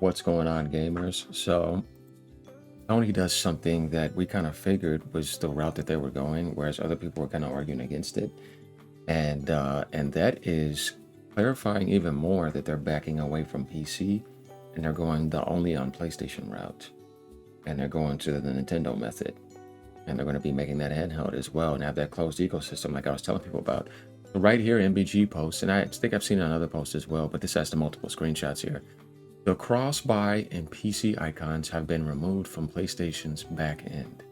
What's going on, gamers? So, Sony does something that we kind of figured was the route that they were going, whereas other people were kind of arguing against it, and that is clarifying even more that they're backing away from PC and they're going the only on PlayStation route, and they're going to the Nintendo method, and they're going to be making that handheld as well and have that closed ecosystem, like I was telling people about. So right here, MBG posts, and I think I've seen it on other posts as well, but this has the multiple screenshots here. The cross-buy and PC icons have been removed from PlayStation's back end.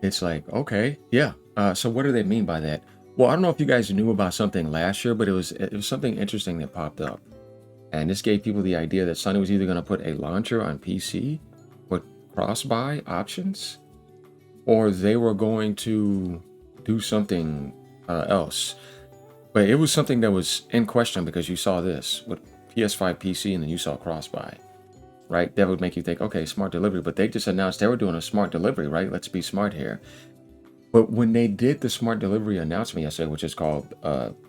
It's like, okay, yeah. So what do they mean by that? Well, I don't know if you guys knew about something last year, but it was something interesting that popped up. And this gave people the idea that Sony was either going to put a launcher on PC with cross-buy options, or they were going to do something else. But it was something that was in question because you saw this with PS5 PC and then you saw cross-buy, right? That would make you think, okay, smart delivery, but they just announced they were doing a smart delivery, right? Let's be smart here. But when they did the smart delivery announcement yesterday, which is called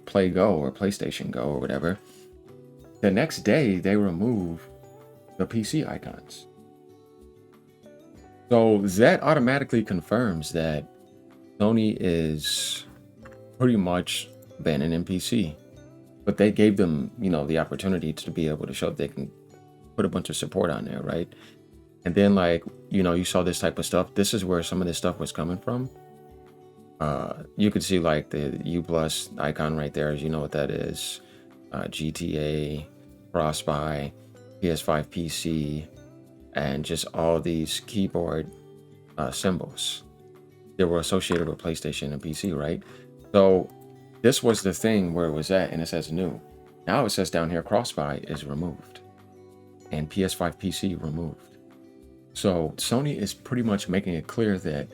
Play Go or PlayStation Go or whatever, the next day they remove the PC icons. So that automatically confirms that Sony is pretty much banning PC. But they gave them, the opportunity to be able to show that they can put a bunch of support on there, right? And then, like, you saw this type of stuff. This is where some of this stuff was coming from. You could see, like, the U plus icon right there, as you know what that is. GTA, cross-buy, PS5 PC, and just all these keyboard symbols that were associated with PlayStation and PC, right? So this was the thing where it was at, and it says new. Now it says down here, cross-buy is removed and PS5 PC removed. So Sony is pretty much making it clear that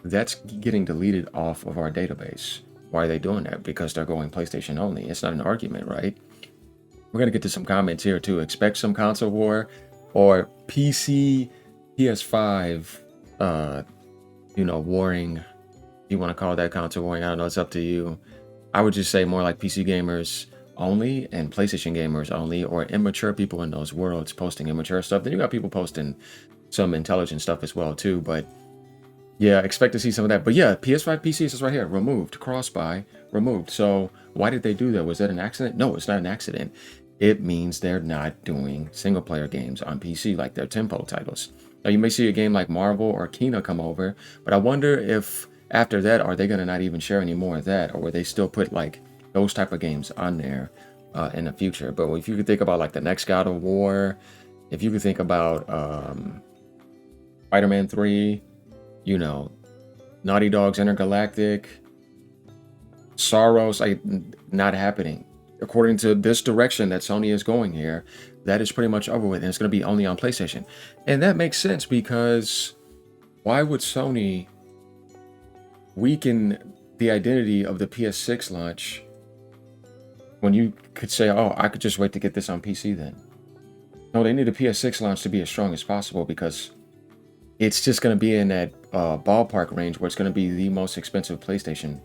that's getting deleted off of our database. Why are they doing that? Because they're going PlayStation only. It's not an argument, right? We're going to get to some comments here too. Expect some console war or PC, PS5, warring. You want to call that console warring? I don't know. It's up to you. I would just say more like PC gamers only and PlayStation gamers only, or immature people in those worlds posting immature stuff. Then you got people posting some intelligent stuff as well too. But yeah, expect to see some of that. But yeah, PS5 PC is right here, removed, cross-buy, removed. So why did they do that? Was that an accident? No, it's not an accident. It means they're not doing single player games on PC like their tempo titles. Now you may see a game like Marvel or Kena come over, but I wonder if after that, are they going to not even share any more of that, or will they still put like those type of games on there in the future? But if you could think about like the next God of War, if you could think about Spider-Man 3, Naughty Dog's Intergalactic, Sorrows, like not happening. According to this direction that Sony is going here, that is pretty much over with, and it's going to be only on PlayStation. And that makes sense because why would Sony weaken the identity of the PS6 launch when you could say, oh, I could just wait to get this on PC then? No, they need the PS6 launch to be as strong as possible because it's just going to be in that ballpark range where it's going to be the most expensive PlayStation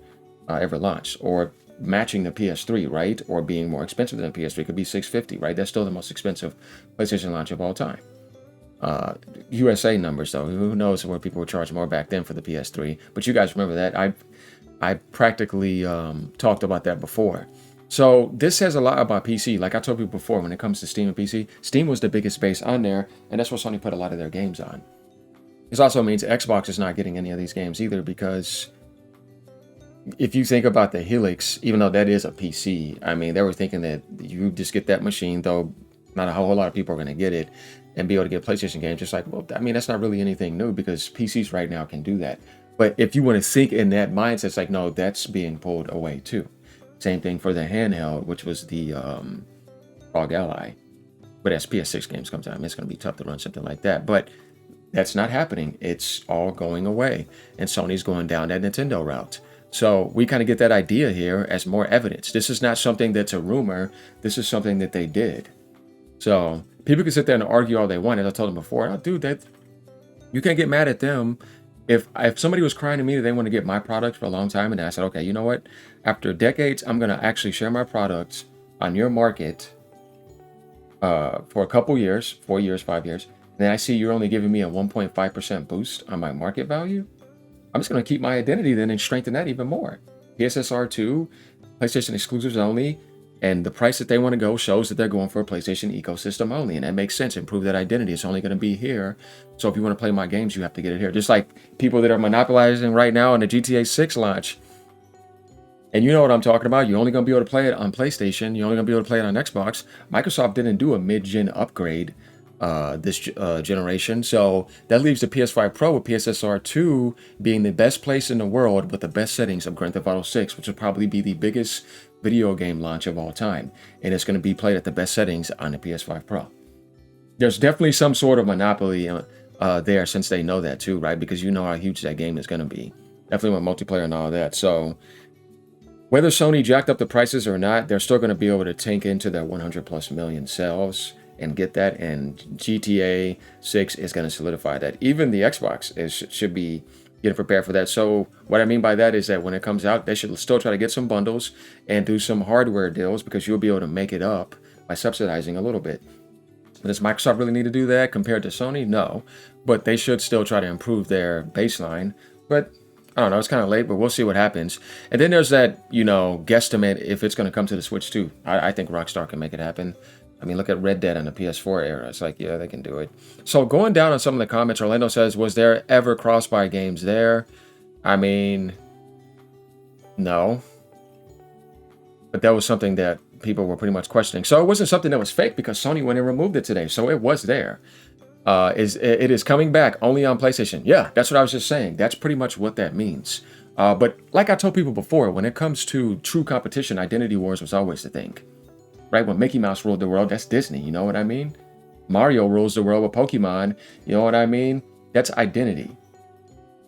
ever launched, or matching the PS3, right? Or being more expensive than the PS3. Could be $650, right? That's still the most expensive PlayStation launch of all time. USA numbers though, who knows where people would charge more back then for the PS3, but you guys remember that I practically talked about that before. So this says a lot about PC. Like I told people before, when it comes to Steam and PC, Steam was the biggest base on there, and that's where Sony put a lot of their games on. This also means Xbox is not getting any of these games either, because if you think about the Helix, even though that is a PC, I mean, they were thinking that you just get that machine, though not a whole lot of people are going to get it, and be able to get PlayStation games. Just like, well, I mean, that's not really anything new because PCs right now can do that. But if you want to think in that mindset, it's like, no, that's being pulled away too. Same thing for the handheld, which was the ROG Ally. But as PS6 games comes out, it's going to be tough to run something like that. But that's not happening. It's all going away. And Sony's going down that Nintendo route. So we kind of get that idea here as more evidence. This is not something that's a rumor. This is something that they did. So people can sit there and argue all they want. As I told them before, oh, dude, that you can't get mad at them. If somebody was crying to me that they want to get my product for a long time, and I said, okay, you know what? After decades, I'm going to actually share my products on your market for a couple years, 4 years, 5 years, and then I see you're only giving me a 1.5% boost on my market value, I'm just going to keep my identity then and strengthen that even more. PSSR 2, PlayStation exclusives only, and the price that they want to go shows that they're going for a PlayStation ecosystem only, and that makes sense. Improve that identity. It's only going to be here. So if you want to play my games, you have to get it here. Just like people that are monopolizing right now on the GTA 6 launch. And you know what I'm talking about. You're only going to be able to play it on PlayStation. You're only going to be able to play it on Xbox. Microsoft didn't do a mid-gen upgrade this generation. So that leaves the PS5 Pro with PSSR 2 being the best place in the world with the best settings of Grand Theft Auto 6, which will probably be the biggest video game launch of all time. And it's going to be played at the best settings on the PS5 Pro. There's definitely some sort of monopoly there, since they know that too, right? Because you know how huge that game is going to be. Definitely with multiplayer and all that. So whether Sony jacked up the prices or not, they're still going to be able to tank into their 100+ million sales and get that, and GTA 6 is going to solidify that. Even the Xbox should be getting prepared for that. So what I mean by that is that when it comes out, they should still try to get some bundles and do some hardware deals, because you'll be able to make it up by subsidizing a little bit. Does Microsoft really need to do that compared to Sony? No, but they should still try to improve their baseline. But I don't know, it's kind of late, but we'll see what happens. And then there's that, guesstimate if it's going to come to the Switch too. I think Rockstar can make it happen. I mean, look at Red Dead on the PS4 era. It's like, yeah, they can do it. So going down on some of the comments, Orlando says, was there ever cross-buy games there? I mean, no. But that was something that people were pretty much questioning. So it wasn't something that was fake, because Sony went and removed it today. So it was there. It is coming back only on PlayStation. Yeah, that's what I was just saying. That's pretty much what that means. But like I told people before, when it comes to true competition, Identity Wars was always the thing. Right? When Mickey Mouse ruled the world, that's Disney. You know what I mean? Mario rules the world with Pokemon. You know what I mean? That's identity.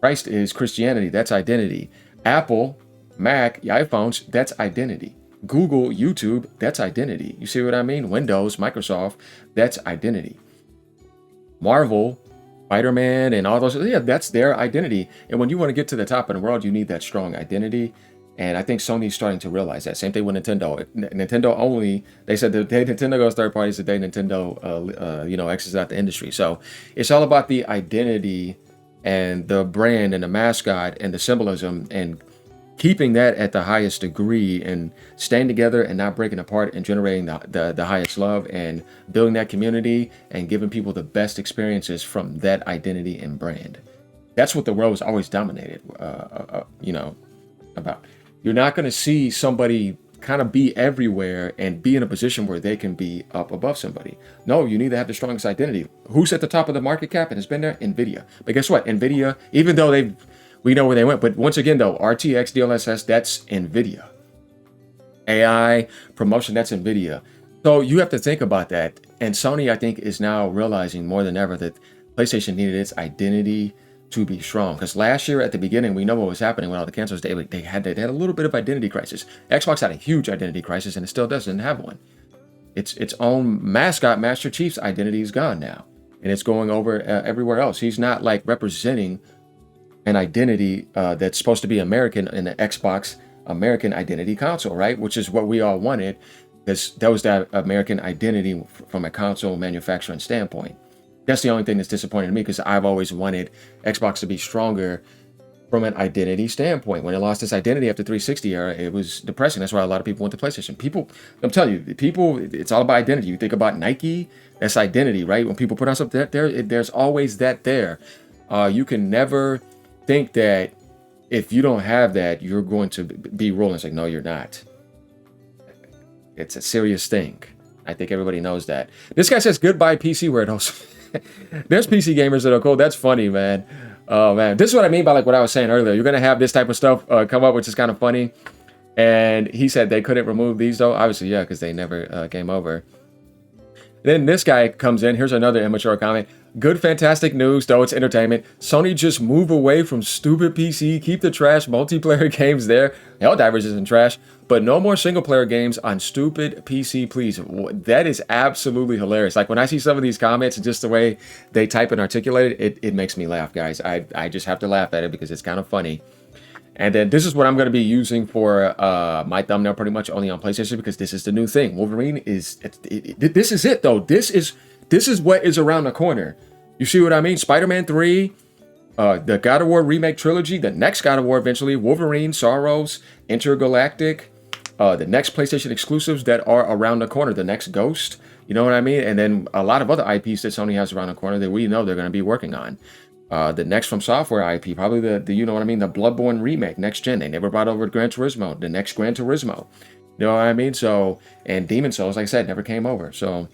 Christ is Christianity. That's identity. Apple, Mac, iPhones, that's identity. Google, YouTube, that's identity. You see what I mean? Windows, Microsoft, that's identity. Marvel, Spider-Man, and all those, yeah, that's their identity. And when you want to get to the top of the world, you need that strong identity. And I think Sony's starting to realize that. Same thing with Nintendo. Nintendo only, they said the day Nintendo goes third party is the day Nintendo, exits out the industry. So it's all about the identity and the brand and the mascot and the symbolism, and keeping that at the highest degree, and staying together and not breaking apart, and generating the highest love, and building that community and giving people the best experiences from that identity and brand. That's what the world was always dominated, about. You're not going to see somebody kind of be everywhere and be in a position where they can be up above somebody. No, you need to have the strongest identity. Who's at the top of the market cap and has been there? NVIDIA. But guess what? NVIDIA, even though we know where they went, but once again though, RTX, DLSS, that's NVIDIA. AI, promotion, that's NVIDIA. So you have to think about that. And Sony, I think, is now realizing more than ever that PlayStation needed its identity to be strong. Because last year at the beginning, we know what was happening when all the cancels, they had a little bit of identity crisis. Xbox had a huge identity crisis, and it still doesn't have one. Its own mascot, Master Chief's identity, is gone now, and it's going over everywhere else. He's not like representing an identity that's supposed to be American in the Xbox American identity console, right? Which is what we all wanted, because that was that American identity from a console manufacturing standpoint. That's the only thing that's disappointing to me, because I've always wanted Xbox to be stronger from an identity standpoint. When it lost its identity after 360 era, it was depressing. That's why a lot of people went to PlayStation. I'm telling you, it's all about identity. You think about Nike, that's identity, right? When people put on something, there's always that there. You can never think that if you don't have that, you're going to be rolling. It's like, no, you're not. It's a serious thing. I think everybody knows that. This guy says, goodbye PC weirdos. There's PC gamers that are cool. That's funny, man. Oh, man. This is what I mean by like what I was saying earlier. You're going to have this type of stuff come up, which is kind of funny. And he said they couldn't remove these, though. Obviously, yeah, because they never came over. Then this guy comes in. Here's another immature comment. Good, fantastic news, though it's entertainment. Sony just move away from stupid PC. Keep the trash multiplayer games there. Helldivers isn't trash. But no more single-player games on stupid PC, please. That is absolutely hilarious. Like, when I see some of these comments and just the way they type and articulate it, it makes me laugh, guys. I just have to laugh at it because it's kind of funny. And then this is what I'm going to be using for my thumbnail pretty much only on PlayStation because this is the new thing. Wolverine is, this is it though. This is what is around the corner. You see what I mean? Spider-Man 3, the God of War remake trilogy, the next God of War eventually, Wolverine, Sorrows, Intergalactic, the next PlayStation exclusives that are around the corner, the next Ghost, you know what I mean? And then a lot of other IPs that Sony has around the corner that we know they're going to be working on. The next From Software IP, probably the you know what I mean, the Bloodborne remake, next gen. They never brought over Gran Turismo, the next Gran Turismo. You know what I mean? So, and Demon Souls, like I said, never came over. So,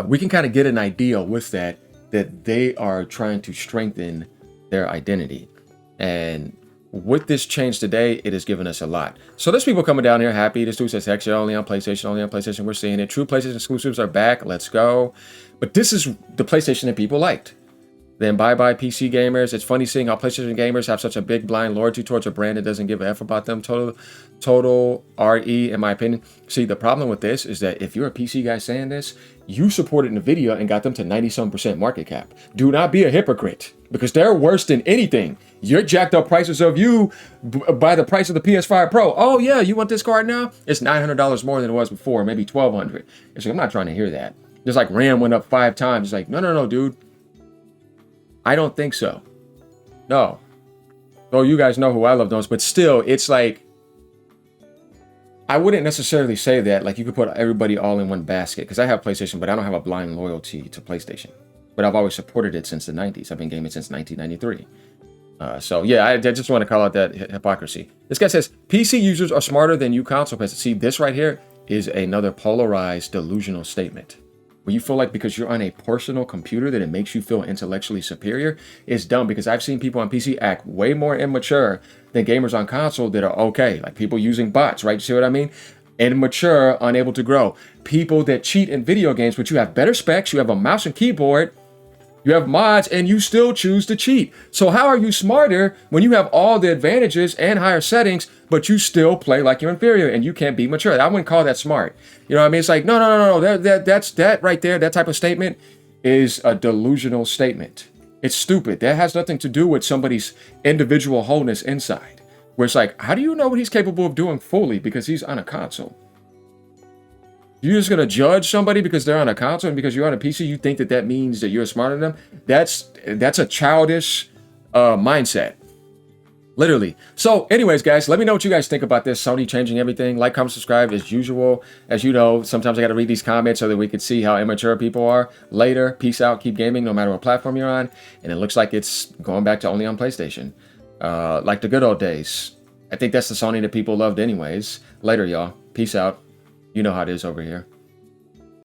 we can kind of get an idea with that they are trying to strengthen their identity. And with this change today, it has given us a lot. So there's people coming down here happy. This dude says, heck, you're only on PlayStation, only on PlayStation. We're seeing it. True PlayStation exclusives are back. Let's go. But this is the PlayStation that people liked. Then bye-bye PC gamers. It's funny seeing how PlayStation gamers have such a big blind loyalty towards a brand that doesn't give a F about them. Total RE, in my opinion. See, the problem with this is that if you're a PC guy saying this, you supported NVIDIA and got them to 90-some% market cap. Do not be a hypocrite, because they're worse than anything. You're jacked up prices of you by the price of the PS5 Pro. Oh yeah, you want this card now? It's $900 more than it was before, maybe $1,200. It's like, I'm not trying to hear that. Just like RAM went up 5 times. It's like, no, dude. I don't think so. No. Oh, you guys know who I love those, but still, it's like, I wouldn't necessarily say that, like you could put everybody all in one basket, because I have PlayStation, but I don't have a blind loyalty to PlayStation. But I've always supported it since the 90s. I've been gaming since 1993. So yeah, I just want to call out that hypocrisy. This guy says, PC users are smarter than you console players. See, this right here is another polarized, delusional statement. Where you feel like because you're on a personal computer that it makes you feel intellectually superior is dumb, because I've seen people on PC act way more immature than gamers on console that are okay. Like people using bots, right? You see what I mean? Immature, unable to grow. People that cheat in video games, but you have better specs, you have a mouse and keyboard, you have mods, and you still choose to cheat. So how are you smarter when you have all the advantages and higher settings, but you still play like you're inferior and you can't be mature? I wouldn't call that smart. You know what I mean? It's like, no. That right there, that type of statement is a delusional statement. It's stupid. That has nothing to do with somebody's individual wholeness inside. Where it's like, how do you know what he's capable of doing fully because he's on a console? You're just going to judge somebody because they're on a console, and because you're on a PC, you think that means that you're smarter than them? That's a childish mindset. Literally. So anyways, guys, let me know what you guys think about this. Sony changing everything. Like, comment, subscribe as usual. As you know, sometimes I got to read these comments so that we can see how immature people are. Later. Peace out. Keep gaming no matter what platform you're on. And it looks like it's going back to only on PlayStation. Like the good old days. I think that's the Sony that people loved anyways. Later, y'all. Peace out. You know how it is over here.